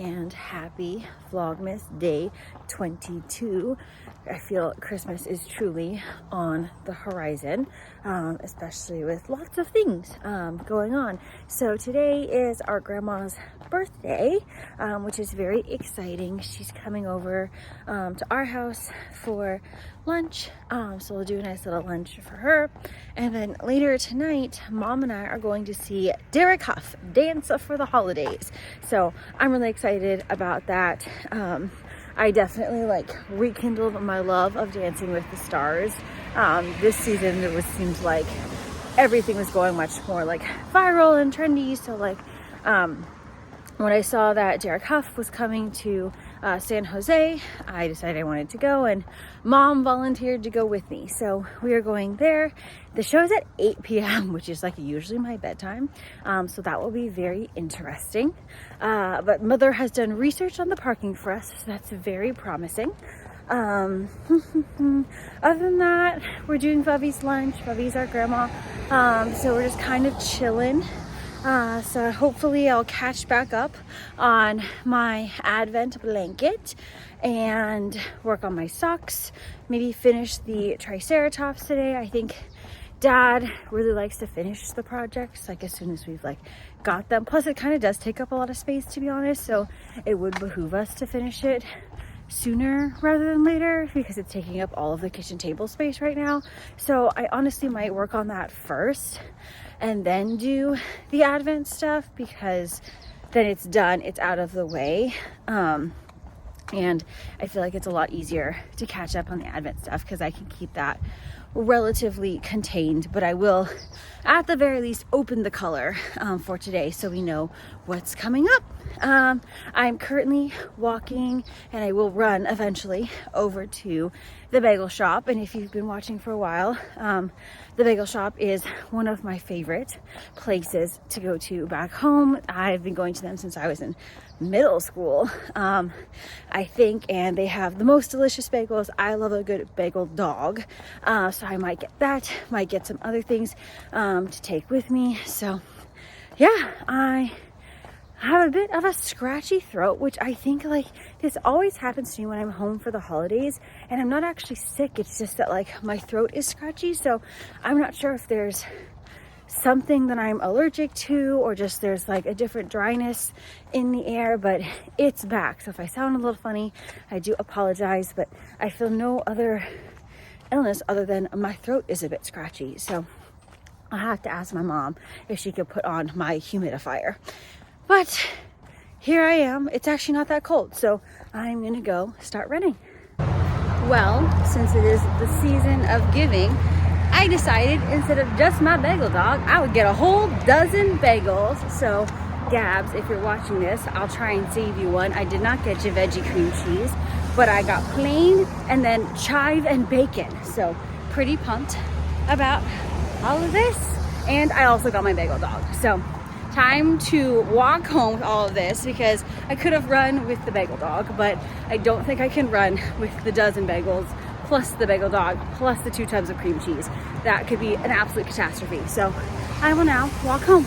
and happy Vlogmas day 22. I feel Christmas is truly on the horizon, especially with lots of things going on. So today is our grandma's birthday, which is very exciting. She's coming over to our house for lunch, so we'll do a nice little lunch for her. And then later tonight, Mom and I are going to see Derek Huff dance for the holidays. So I'm really excited about that. I definitely rekindled my love of Dancing with the Stars. This season seems like everything was going much more viral and trendy. So when I saw that Derek Huff was coming to San Jose, I decided I wanted to go, and Mom volunteered to go with me. So we are going there. The show's at 8 p.m., which is usually my bedtime. So that will be very interesting. But Mother has done research on the parking for us, so that's very promising. Other than that, we're doing Bubby's lunch. Bubby's our grandma. So we're just kind of chilling. So hopefully I'll catch back up on my Advent blanket and work on my socks, maybe finish the Triceratops today. I think Dad really likes to finish the projects as soon as we've got them. Plus it kind of does take up a lot of space, to be honest, so it would behoove us to finish it sooner rather than later because it's taking up all of the kitchen table space right now. So I honestly might work on that first and then do the Advent stuff, because then it's done, it's out of the way, and I feel like it's a lot easier to catch up on the Advent stuff because I can keep that relatively contained. But I will at the very least open the color for today so we know what's coming up. I'm currently walking, and I will run eventually over to the bagel shop. And if you've been watching for a while, the bagel shop is one of my favorite places to go to back home. I've been going to them since I was in middle school, I think, and they have the most delicious bagels. I love a good bagel dog, so I might get that, might get some other things to take with me. So yeah, I have a bit of a scratchy throat, which I think this always happens to me when I'm home for the holidays, and I'm not actually sick. It's just that my throat is scratchy. So I'm not sure if there's something that I'm allergic to, or just there's a different dryness in the air, but it's back. So if I sound a little funny, I do apologize, but I feel no other illness other than my throat is a bit scratchy. So I'll have to ask my mom if she could put on my humidifier. But here I am. It's actually not that cold, so I'm gonna go start running. Well, since it is the season of giving, I decided instead of just my bagel dog, I would get a whole dozen bagels. So Gabs, if you're watching this, I'll try and save you one. I did not get you veggie cream cheese, but I got plain and then chive and bacon. So pretty pumped about all of this. And I also got my bagel dog. So time to walk home with all of this, because I could have run with the bagel dog, but I don't think I can run with the dozen bagels plus the bagel dog plus the 2 tubs of cream cheese. That could be an absolute catastrophe. So I will now walk home.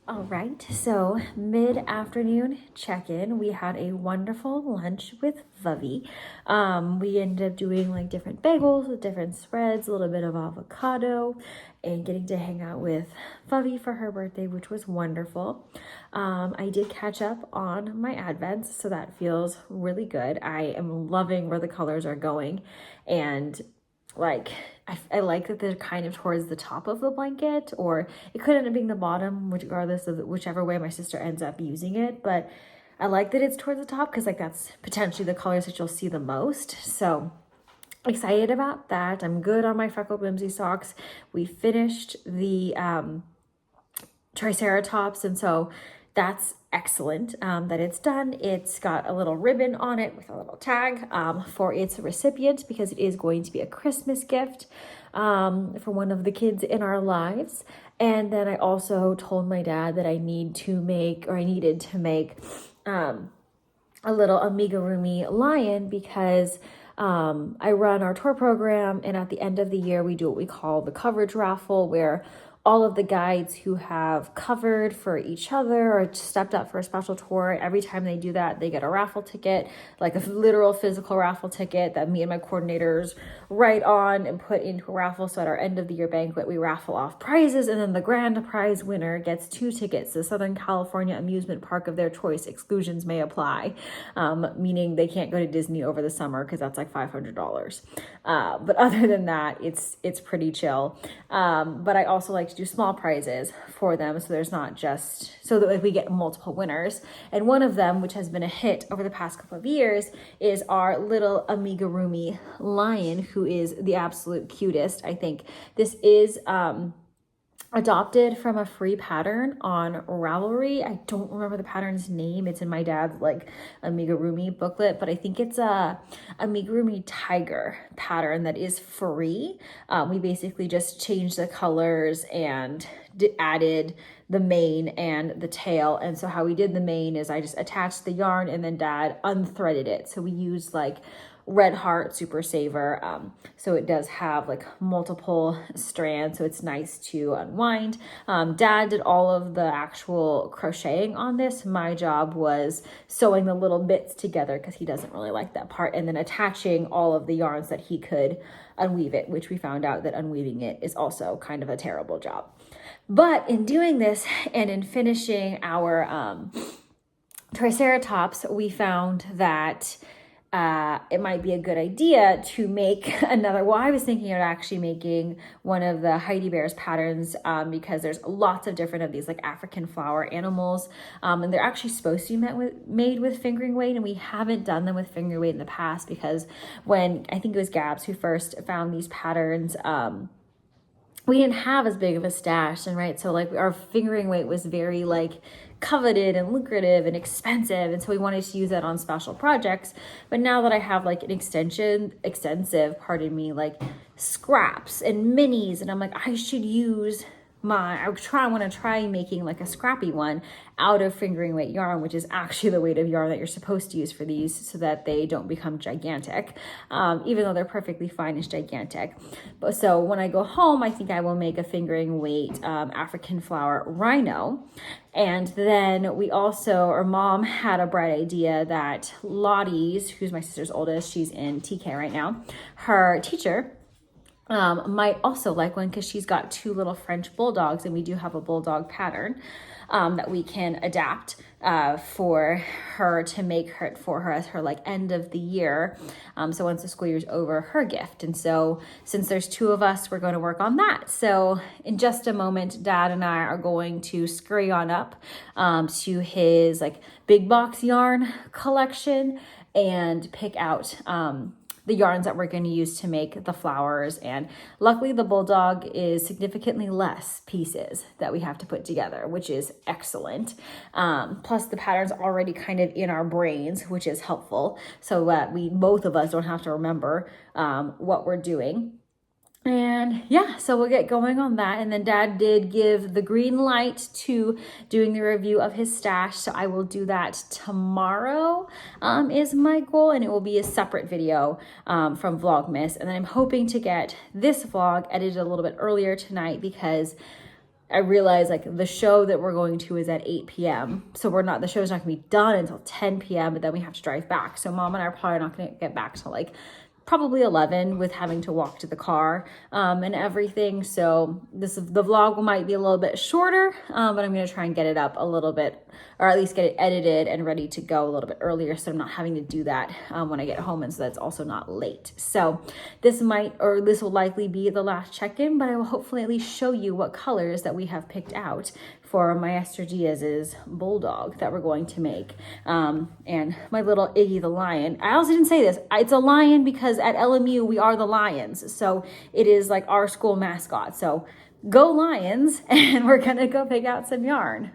All right, so mid-afternoon check-in. We had a wonderful lunch with Vubby. We ended up doing like different bagels with different spreads, a little bit of avocado, and getting to hang out with Vubby for her birthday, which was wonderful. I did catch up on my advents, so that feels really good. I am loving where the colors are going, and like I like that they're kind of towards the top of the blanket, or it could end up being the bottom, regardless of whichever way my sister ends up using it. But I like that it's towards the top because like that's potentially the colors that you'll see the most. So excited about that. I'm good on my freckled whimsy socks. We finished the Triceratops, and so that's excellent that it's done. It's got a little ribbon on it with a little tag for its recipient, because it is going to be a Christmas gift for one of the kids in our lives. And then I also told my dad that I needed to make a little amigurumi lion, because I run our tour program, and at the end of the year we do what we call the coverage raffle, where all of the guides who have covered for each other or stepped up for a special tour, every time they do that, they get a raffle ticket, like a literal physical raffle ticket that me and my coordinators write on and put into a raffle. So at our end of the year banquet, we raffle off prizes, and then the grand prize winner gets 2 tickets to Southern California amusement park of their choice. Exclusions may apply, meaning they can't go to Disney over the summer because that's like $500. But other than that, it's pretty chill. But I also like to do small prizes for them, so there's not just so that we get multiple winners. And one of them, which has been a hit over the past couple of years, is our little amigurumi lion, who is the absolute cutest. I think this is adopted from a free pattern on Ravelry. I don't remember the pattern's name. It's in my dad's like amigurumi booklet, but I think it's a amigurumi tiger pattern that is free. We basically just changed the colors and added the mane and the tail. And so how we did the mane is I just attached the yarn, and then dad unthreaded it. So we used like Red Heart Super Saver, so it does have like multiple strands, so it's nice to unwind. Dad did all of the actual crocheting on this. My job was sewing the little bits together, because he doesn't really like that part, and then attaching all of the yarns that he could unweave it, which we found out that unweaving it is also kind of a terrible job. But in doing this and in finishing our Triceratops, we found that it might be a good idea to make another. Well, I was thinking of actually making one of the Heidi Bear's patterns, because there's lots of different of these like African flower animals, and they're actually supposed to be made with fingering weight, and we haven't done them with fingering weight in the past, because when I think it was Gabs who first found these patterns, we didn't have as big of a stash, and right, so like our fingering weight was very like coveted and lucrative and expensive, and so we wanted to use that on special projects. But now that I have like an extensive like scraps and minis, and I'm like, I should use I want to try making like a scrappy one out of fingering weight yarn, which is actually the weight of yarn that you're supposed to use for these, so that they don't become gigantic, even though they're perfectly fine as gigantic. But so when I go home, I think I will make a fingering weight African flower rhino. And then we also, or mom had a bright idea that Lottie's, who's my sister's oldest, she's in TK right now, her teacher might also like one, because she's got 2 little French bulldogs, and we do have a bulldog pattern that we can adapt for her to make her for her as her like end of the year. So once the school year's over, her gift. And so since there's 2 of us, we're going to work on that. So in just a moment, Dad and I are going to scurry on up to his like big box yarn collection and pick out the yarns that we're going to use to make the flowers. And luckily the bulldog is significantly less pieces that we have to put together, which is excellent. Plus the pattern's already kind of in our brains, which is helpful, so that both of us don't have to remember what we're doing. And yeah, so we'll get going on that. And then Dad did give the green light to doing the review of his stash, so I will do that tomorrow is my goal, and it will be a separate video from Vlogmas. And then I'm hoping to get this vlog edited a little bit earlier tonight, because I realized like the show that we're going to is at 8 p.m. So the show's not gonna be done until 10 p.m., but then we have to drive back. So mom and I are probably not gonna get back till like probably 11 with having to walk to the car and everything. So the vlog might be a little bit shorter, but I'm gonna try and get it up a little bit, or at least get it edited and ready to go a little bit earlier, so I'm not having to do that when I get home, and so that's also not late. So this will likely be the last check-in, but I will hopefully at least show you what colors that we have picked out for Maestro Diaz's bulldog that we're going to make. And my little Iggy the lion. I also didn't say this. It's a lion because at LMU we are the Lions. So it is like our school mascot. So go Lions, and we're gonna go pick out some yarn.